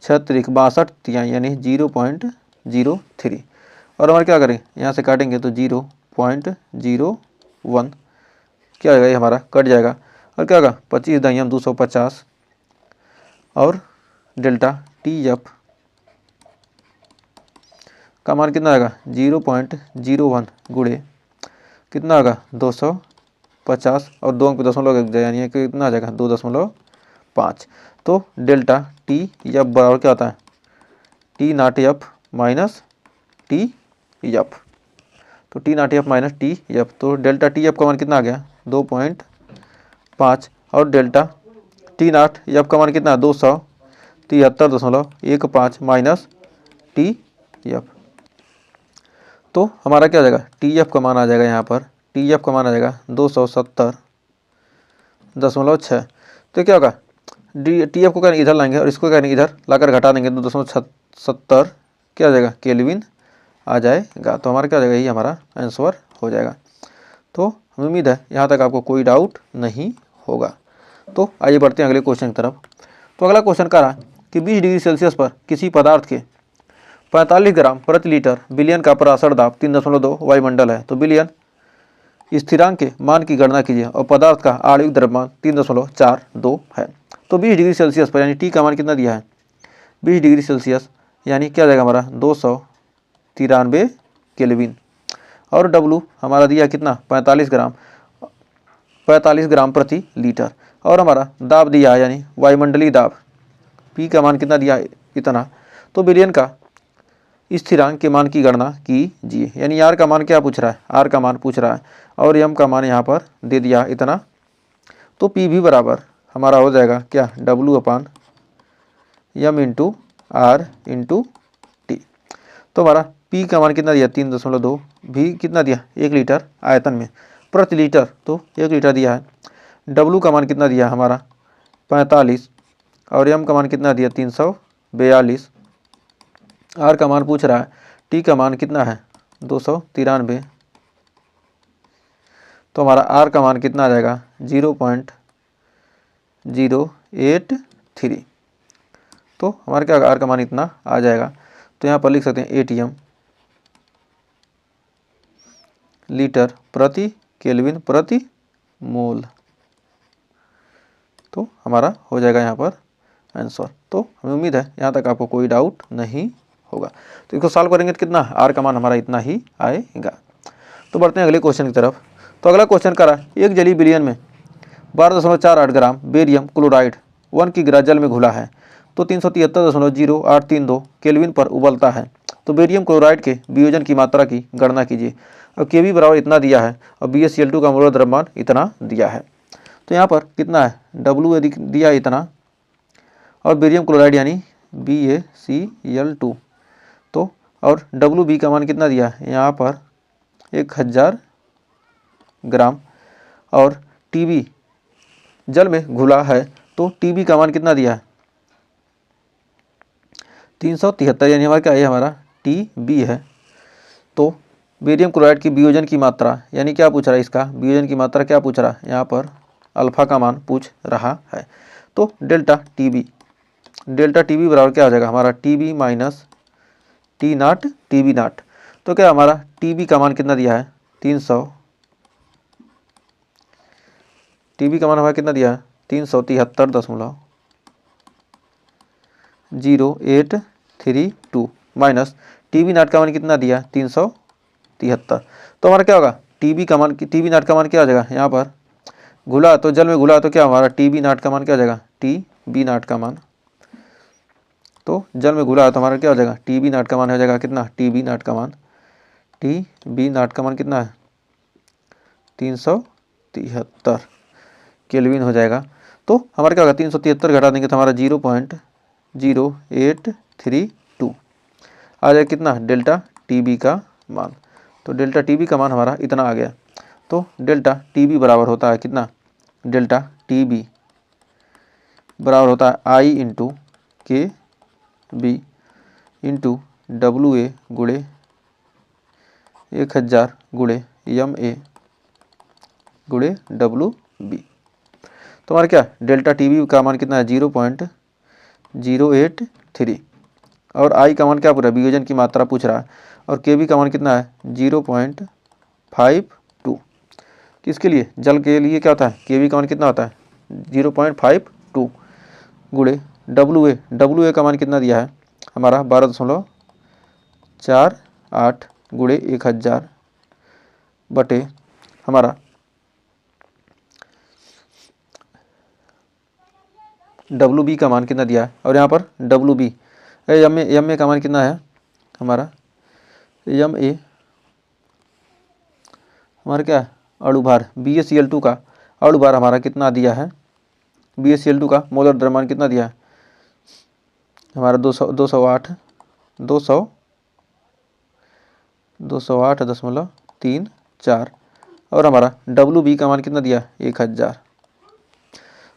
6 62 यानी 0.03। और हमारे क्या करें, यहाँ से काटेंगे तो 0.01 क्या आएगा, ये हमारा कट जाएगा। और क्या होगा 25 दाइम 250 और डेल्टा टी एफ का मान कितना आएगा 0.01 गुणे कितना होगा 250 और 2 अंक पे दशमलव लग जाए, यानी कितना आ जाएगा 2.5। तो डेल्टा टी एफ बराबर क्या होता है T nought F minus T F. तो T nought F minus T F, तो डेल्टा टी एफ का मान कितना आ गया 2.5 और डेल्टा टी नॉट एफ का मान कितना 273.15 माइनस टी एफ। तो हमारा क्या आ जाएगा टी एफ का मान आ जाएगा, यहाँ पर टी एफ का मान आ जाएगा 270.6। तो क्या होगा टी एफ को क्या इधर लाएंगे और इसको क्या इधर लाकर घटा देंगे, 2.70 क्या आ जाएगा केल्विन आ जाएगा। तो हमारा क्या आ जाएगा, यही हमारा आंसर हो जाएगा। तो हमें उम्मीद है यहाँ तक आपको कोई डाउट नहीं होगा। तो आइए बढ़ते हैं अगले क्वेश्चन की तरफ। तो अगला क्वेश्चन कह रहा है कि 20 डिग्री सेल्सियस पर किसी पदार्थ के 45 ग्राम प्रति लीटर विलयन का पराशर दाब 3.2 वायुमंडल है। तो विलयन स्थिरांक के मान की गणना कीजिए और पदार्थ का आणविक द्रव्यमान 3.42 है। तो 20 डिग्री सेल्सियस पर यानी टी का मान कितना दिया है 20 डिग्री सेल्सियस यानी क्या जाएगा हमारा 293 केल्विन। और डब्लू हमारा दिया कितना 45 ग्राम प्रति लीटर। और हमारा दाब दिया है यानी वायुमंडलीय दाब पी का मान कितना दिया है इतना। तो विलयन का स्थिरांक के मान की गणना कीजिए, यानी आर का मान क्या पूछ रहा है, आर का मान पूछ रहा है और एम का मान यहाँ पर दे दिया इतना। तो पी भी बराबर हमारा हो जाएगा क्या W upon M into R into T. तो हमारा पी का मान कितना दिया 3.2, भी कितना दिया 1 लीटर आयतन में प्रति लीटर, तो 1 लीटर दिया है। डब्लू का मान कितना दिया हमारा 45 और एम का मान कितना दिया 342। आर का मान पूछ रहा है, टी का मान कितना है 293। तो हमारा आर का मान कितना आ जाएगा 0.083। तो हमारा क्या आर का मान इतना आ जाएगा। तो यहाँ पर लिख सकते हैं एटीएम लीटर प्रति केल्विन प्रति मोल। तो हमारा हो जाएगा यहाँ पर आंसर। तो हमें उम्मीद है यहाँ तक आपको कोई डाउट नहीं होगा। तो इसको सॉल्व करेंगे तो कितना आर का मान हमारा इतना ही आएगा। तो बढ़ते हैं अगले क्वेश्चन की तरफ। तो अगला क्वेश्चन करा एक जलीय विलयन में 12.48 ग्राम बेरियम क्लोराइड 1 किग्रा जल में घुला है तो 373.0832 केल्विन पर उबलता है। तो बेरियम क्लोराइड के वियोजन की मात्रा की गणना कीजिए। अब के बी बराबर इतना दिया है और BaCl2 का मोलर द्रव्यमान इतना दिया है। तो यहाँ पर कितना है डब्ल्यू दिया इतना और बेरियम क्लोराइड यानी BaCl2। तो और WB का मान कितना दिया है यहाँ पर 1000 ग्राम और TB जल में घुला है तो TB का मान कितना दिया है 373, यानी हमारा क्या है हमारा TB है। तो बेरियम क्लोराइड की वियोजन की मात्रा यानी क्या पूछ रहा है, इसका वियोजन की मात्रा क्या पूछ रहा है यहाँ पर अल्फा का मान पूछ रहा है। तो डेल्टा TB बराबर क्या हो जाएगा हमारा TB minus T not TB not. तो क्या हमारा TB का मान कितना दिया है 300, TB का मान हमारा कितना दिया है 373.0832 माइनस TB नॉट का मान कितना दिया 373। तो हमारा क्या होगा TB नॉट का मान क्या आ जाएगा यहाँ पर घुला तो जल में घुला तो क्या हमारा TB नॉट का मान क्या आ जाएगा TB नॉट का मान। तो जल में घुला तो हमारा क्या हो जाएगा TB नॉट का मान हो जाएगा कितना TB नॉट का मान कितना है 373 केल्विन हो जाएगा। तो हमारा क्या होगा 373 घटा देंगे तो हमारा 0.0832 आ जाएगा कितना डेल्टा TB का मान। तो डेल्टा TB का मान हमारा इतना आ गया। तो डेल्टा TB बराबर होता है कितना डेल्टा टी बी बराबर होता है आई इंटू के बी इंटू डब्लू ए गुणे 1000 गुणे एम ए गुणे डब्लू बी। तो हमारा क्या डेल्टा टी बी का मान कितना है 0.083 और आई का मान क्या पूछ रहा है वियोजन की मात्रा पूछ रहा है और के बी का मान कितना है 0.52। किसके लिए जल के लिए क्या होता है के बी का मान कितना होता है 0.52 गुणे डब्लू ए का मान कितना दिया है हमारा 12.48 गुणे 1000 बटे हमारा डब्लू बी का मान कितना दिया है और यहाँ पर डब्लू बी एम ए का मान कितना है हमारा एम ए हमारा क्या अणुभार BaCl2 का अणुभार हमारा कितना दिया है BaCl2 का मोलर द्रव्यमान कितना दिया है हमारा 208.34 और हमारा डब्लू बी का मान कितना दिया 1000।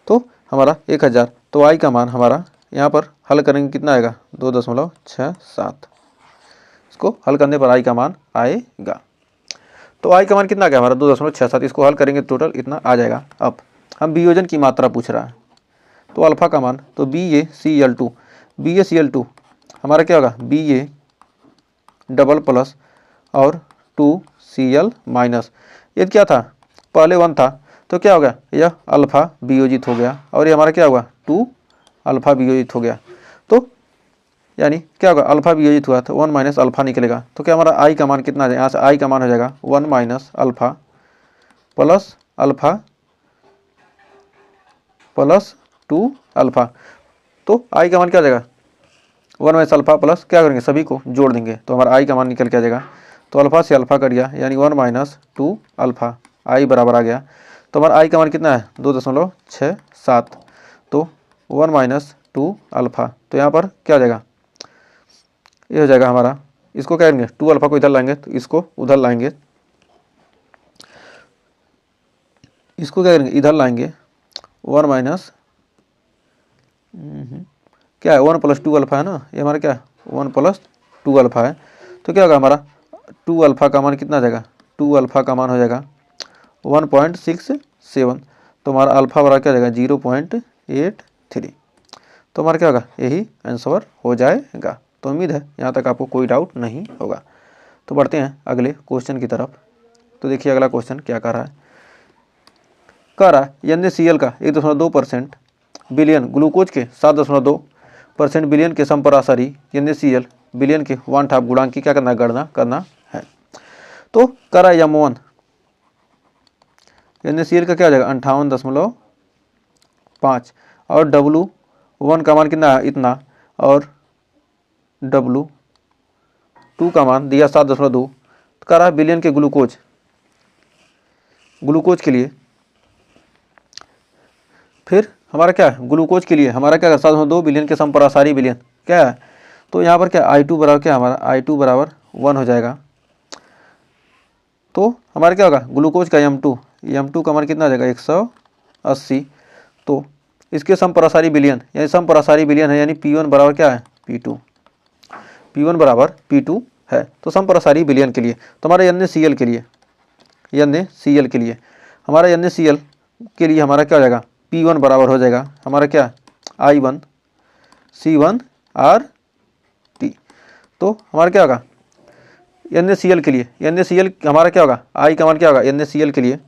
तो हमारा 1000 तो आई का मान हमारा यहाँ पर हल करेंगे कितना आएगा 2.67। इसको हल करने पर आई का मान आएगा। तो आई का मान कितना आ गया हमारा 2.67। इसको हल करेंगे टोटल इतना आ जाएगा। अब हम वियोजन की मात्रा पूछ रहा है तो अल्फा का मान तो BaCl2 हमारा क्या होगा Ba डबल प्लस और 2Cl माइनस। ये क्या था पहले 1 था तो क्या हो गया यह अल्फा वियोजित हो गया और ये हमारा क्या होगा 2 अल्फा वियोजित हो गया। तो यानी क्या होगा अल्फा वियोजित हुआ तो 1 माइनस अल्फा निकलेगा। तो क्या हमारा आई का मान कितना आ जाएगा यहाँ से आई का मान हो जाएगा 1 minus alpha plus alpha plus 2 alpha. तो आई का मान क्या आ जाएगा 1 माइनस अल्फा प्लस क्या करेंगे सभी को जोड़ देंगे तो हमारा आई का मान निकल के आ जाएगा। तो अल्फा से अल्फा कट गया यानी 1 माइनस 2 अल्फा आई बराबर आ गया। तो हमारा आई का मान कितना है 2.67। तो 1 माइनस 2 अल्फा तो यहाँ पर क्या हो जाएगा ये हो जाएगा हमारा इसको क्या करेंगे 2 अल्फा को इधर लाएंगे तो इसको उधर लाएंगे इसको क्या करेंगे इधर लाएंगे 1 माइनस क्या है 1 प्लस 2 अल्फा है ना ये हमारा क्या 1 प्लस 2 अल्फा है। तो क्या होगा हमारा 2 अल्फा का मान कितना आ जाएगा 2 अल्फा का मान हो जाएगा 1.67। तो हमारा अल्फा बराबर क्या हो जाएगा 0.83। तो हमारा क्या होगा यही आंसर हो जाएगा। तो उम्मीद है यहाँ तक आपको कोई डाउट नहीं होगा। तो बढ़ते हैं अगले क्वेश्चन की तरफ। तो देखिए अगला क्वेश्चन क्या कह रहा है NaCl का 1.2% बिलियन ग्लूकोज के 7.2% बिलियन के समपरासारी NaCl बिलियन के 1/2 गुणांक की क्या गणना करना है। तो करा M1 NaCl का क्या हो जाएगा 58.5 और W1 का मान कितना है इतना और W2 का मान दिया 7.2। करा बिलियन के ग्लूकोज के लिए फिर हमारा क्या है ग्लूकोज के लिए हमारा क्या 7.2 बिलियन के समपरासारी बिलियन क्या है। तो यहाँ पर क्या I2 बराबर क्या हमारा I2 बराबर 1 हो जाएगा। तो हमारा क्या होगा ग्लूकोज का M2 का मान कितना आ जाएगा 180। तो इसके समपरासारी बिलियन यानी समपरासारी बिलियन है यानी P1 बराबर क्या है P2 बराबर P2 है। तो समपरासारी बिलियन के लिए तो हमारे NaCl के लिए हमारा NaCl के लिए हमारा क्या हो जाएगा P1 बराबर हो जाएगा हमारा क्या I1 C1R T। तो हमारा क्या होगा NaCl के लिए NaCl हमारा क्या होगा I का मान क्या होगा NaCl के लिए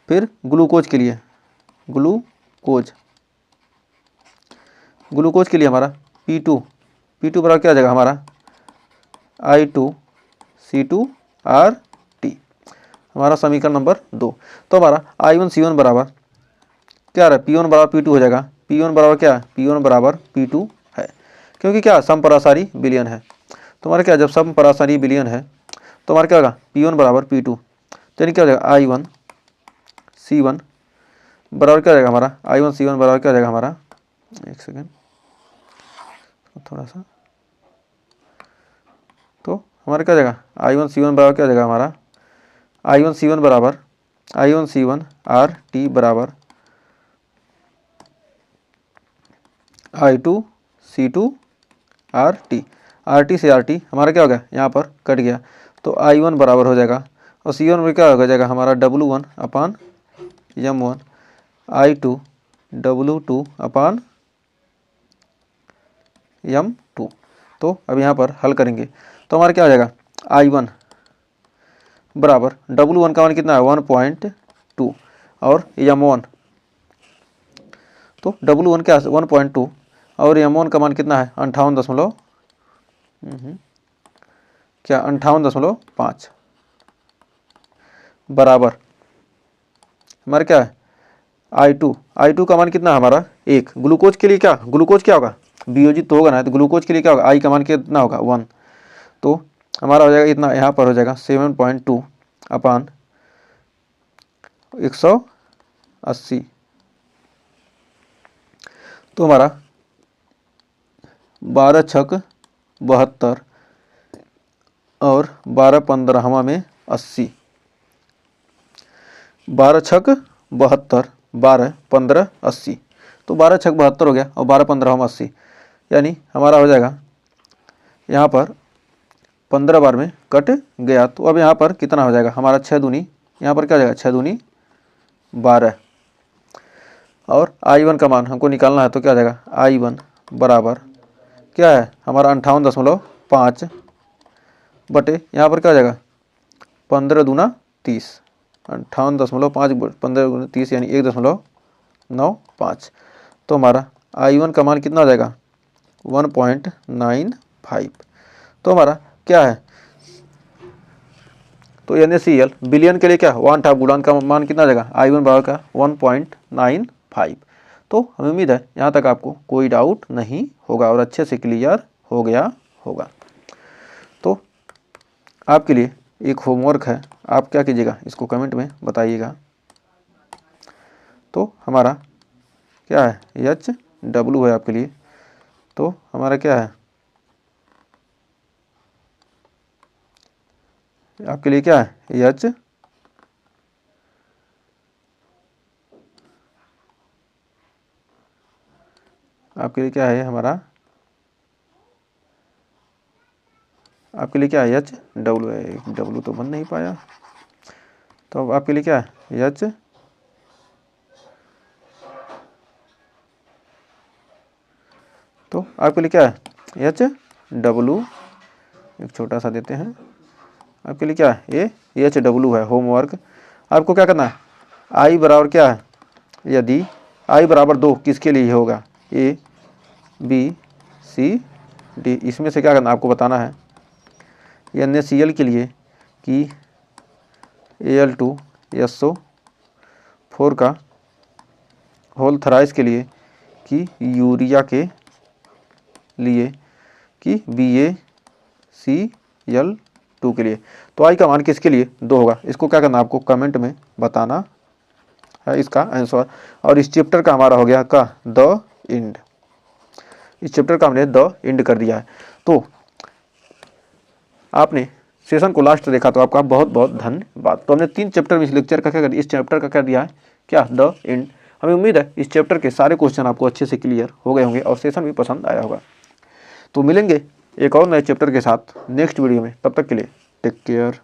फिर ग्लूकोज के लिए ग्लूकोज के लिए हमारा P2 बराबर क्या हो जाएगा हमारा I2 C2R हमारा समीकरण नंबर 2। तो हमारा I1 C1 बराबर क्या रहा है P1 बराबर P2 हो जाएगा। P1 बराबर क्या है P1 बराबर P2 है क्योंकि क्या समपरासारी बिलियन है। तो हमारा क्या जब समपरासारी बिलियन है तो हमारा क्या होगा P1 बराबर P2 तो यानी क्या हो जाएगा I1 C1 बराबर क्या हो जाएगा हमारा I1 C1 बराबर क्या हो जाएगा हमारा एक सेकेंड थोड़ा सा। तो हमारा क्या हो जाएगा I1 C1 बराबर क्या हो जाएगा हमारा I1 C1 R T बराबर I2C2RT, RT से RT हमारा क्या हो गया, यहाँ पर कट गया, तो I1 बराबर हो जाएगा, और C1 में क्या हो जाएगा हमारा W1 अपान M1, I2 W2 अपान M2। तो अब यहाँ पर हल करेंगे तो हमारा क्या हो जाएगा, I1 बराबर W1 का मान कितना है 1.2 और M1, तो W1 क्या है 1.2 और M1 का मान कितना है 58 क्या 58.5 बराबर हमारा क्या है I2 का मान कितना है हमारा 1। ग्लूकोज के लिए क्या, ग्लूकोज क्या होगा वियोजित तो होगा ना, तो ग्लूकोज के लिए क्या होगा I का मान कितना होगा 1, तो हमारा हो जाएगा इतना, यहाँ पर हो जाएगा 7.2 अपान 180, तो हमारा 12 छक 72 और 12 15 हवा में 80, 12 छक 72 12 15 80, तो 12 छक 72 हो गया और 12 15 हम 80, यानी हमारा हो जाएगा यहाँ पर 15 बार में कट गया। तो अब यहाँ पर कितना हो जाएगा हमारा 6 दूनी, यहाँ पर क्या हो जाएगा 6 दूनी 12, और I1 का मान हमको निकालना है, तो क्या हो जाएगा I1 बराबर क्या है हमारा 58.5 बटे यहाँ पर क्या हो जाएगा 15 दूना 30, 58.5 15 दूना 30 यानी 1.95, तो हमारा I1 का मान कितना हो जाएगा 1.95। तो हमारा क्या है, तो NaCl बिलियन के लिए क्या 1/2 गुणांक का मान कितना आ जाएगा I1 बराबर का 1.95। तो हमें उम्मीद है यहाँ तक आपको कोई डाउट नहीं होगा और अच्छे से क्लियर हो गया होगा। तो आपके लिए एक होमवर्क है, आप क्या कीजिएगा इसको कमेंट में बताइएगा। तो हमारा क्या है HW है आपके लिए, तो हमारा क्या है आपके लिए क्या है आपके लिए क्या है हमारा, आपके लिए क्या है HW है, W तो बन नहीं पाया, तो अब आपके लिए क्या है तो आपके लिए क्या है HW, एक छोटा सा देते हैं, आपके लिए क्या है ये HW है। होमवर्क आपको क्या करना है, I बराबर क्या है, यदि I बराबर 2 किसके लिए होगा A B C D, इसमें से क्या करना आपको बताना है NaCl के लिए कि Al2SO4 का होल थराइस के लिए कि यूरिया के लिए कि BaCl2 के लिए, तो I का मान किसके लिए 2 होगा, इसको क्या करना आपको कमेंट में बताना है इसका आंसर। और इस चैप्टर का हमारा हो गया का द एंड, इस चैप्टर का हमने द एंड कर दिया है। तो आपने सेशन को लास्ट देखा तो आपका बहुत बहुत धन्यवाद। तो हमने 3 चैप्टर में इस लेक्चर का क्या कर दिया, इस चैप्टर का क्या दिया है क्या द एंड। हमें उम्मीद है इस चैप्टर के सारे क्वेश्चन आपको अच्छे से क्लियर हो गए होंगे और सेशन भी पसंद आया होगा। तो मिलेंगे एक और नए चैप्टर के साथ नेक्स्ट वीडियो में, तब तक के लिए टेक केयर।